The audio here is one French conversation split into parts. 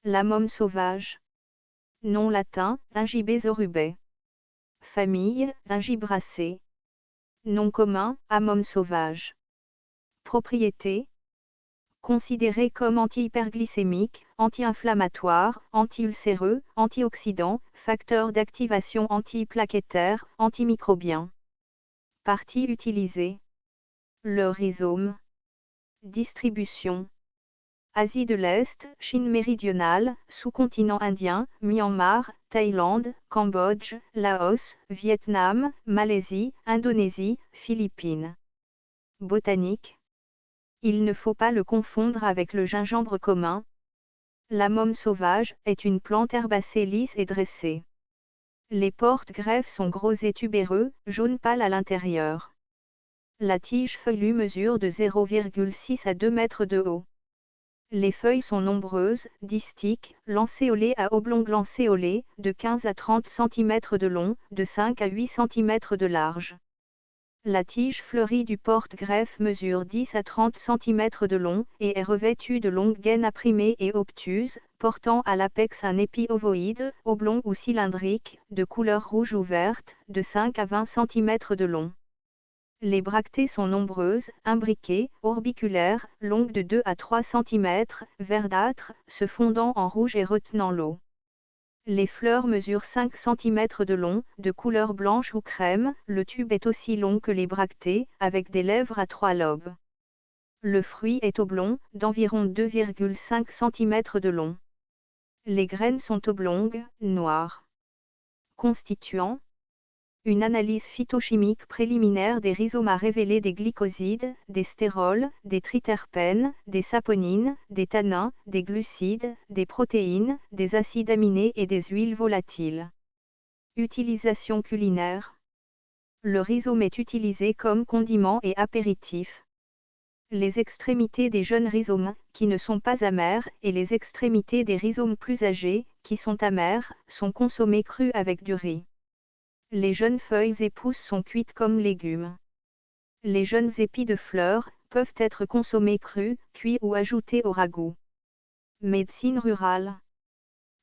La môme sauvage. Nom latin, Dingibes orubes. Famille, Dingibracées. Nom commun, Amome sauvage. Propriétés. Considéré comme anti-hyperglycémique, anti-inflammatoire, anti-ulcéreux, antioxydant, facteur d'activation antiplaquettaire, antimicrobien. Parties utilisées. Le rhizome. Distribution. Asie de l'Est, Chine méridionale, sous-continent indien, Myanmar, Thaïlande, Cambodge, Laos, Vietnam, Malaisie, Indonésie, Philippines. Botanique. Il ne faut pas le confondre avec le gingembre commun. La môme sauvage est une plante herbacée lisse et dressée. Les porte-greffes sont gros et tubéreux, jaune pâle à l'intérieur. La tige feuillue mesure de 0,6 à 2 mètres de haut. Les feuilles sont nombreuses, distiques, lancéolées à oblongues-lancéolées, de 15 à 30 cm de long, de 5 à 8 cm de large. La tige fleurie du porte-greffe mesure 10 à 30 cm de long, et est revêtue de longues gaines apprimées et obtuses, portant à l'apex un épi ovoïde, oblong ou cylindrique, de couleur rouge ou verte, de 5 à 20 cm de long. Les bractées sont nombreuses, imbriquées, orbiculaires, longues de 2 à 3 cm, verdâtres, se fondant en rouge et retenant l'eau. Les fleurs mesurent 5 cm de long, de couleur blanche ou crème, le tube est aussi long que les bractées, avec des lèvres à 3 lobes. Le fruit est oblong, d'environ 2,5 cm de long. Les graines sont oblongues, noires. Constituants. Une analyse phytochimique préliminaire des rhizomes a révélé des glycosides, des stérols, des triterpènes, des saponines, des tannins, des glucides, des protéines, des acides aminés et des huiles volatiles. Utilisation culinaire. Le rhizome est utilisé comme condiment et apéritif. Les extrémités des jeunes rhizomes, qui ne sont pas amers, et les extrémités des rhizomes plus âgés, qui sont amers, sont consommées crues avec du riz. Les jeunes feuilles et pousses sont cuites comme légumes. Les jeunes épis de fleurs peuvent être consommés crus, cuits ou ajoutés au ragoût. Médecine rurale.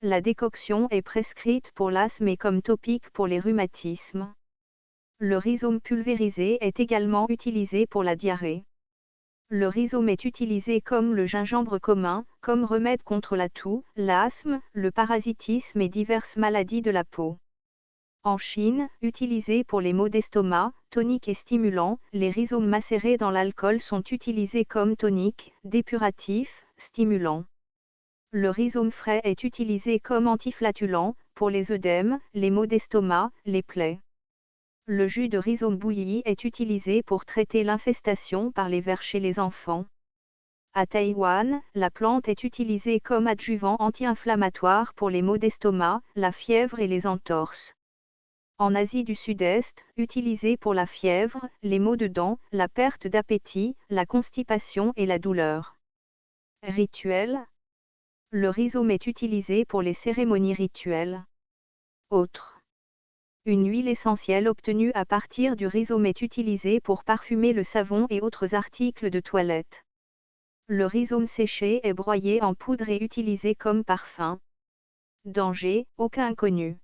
La décoction est prescrite pour l'asthme et comme topique pour les rhumatismes. Le rhizome pulvérisé est également utilisé pour la diarrhée. Le rhizome est utilisé comme le gingembre commun, comme remède contre la toux, l'asthme, le parasitisme et diverses maladies de la peau. En Chine, utilisés pour les maux d'estomac, toniques et stimulants, les rhizomes macérés dans l'alcool sont utilisés comme toniques, dépuratifs, stimulants. Le rhizome frais est utilisé comme antiflatulant, pour les œdèmes, les maux d'estomac, les plaies. Le jus de rhizome bouilli est utilisé pour traiter l'infestation par les vers chez les enfants. À Taïwan, la plante est utilisée comme adjuvant anti-inflammatoire pour les maux d'estomac, la fièvre et les entorses. En Asie du Sud-Est, utilisé pour la fièvre, les maux de dents, la perte d'appétit, la constipation et la douleur. Rituel. Le rhizome est utilisé pour les cérémonies rituelles. Autres. Une huile essentielle obtenue à partir du rhizome est utilisée pour parfumer le savon et autres articles de toilette. Le rhizome séché est broyé en poudre et utilisé comme parfum. Danger, aucun connu.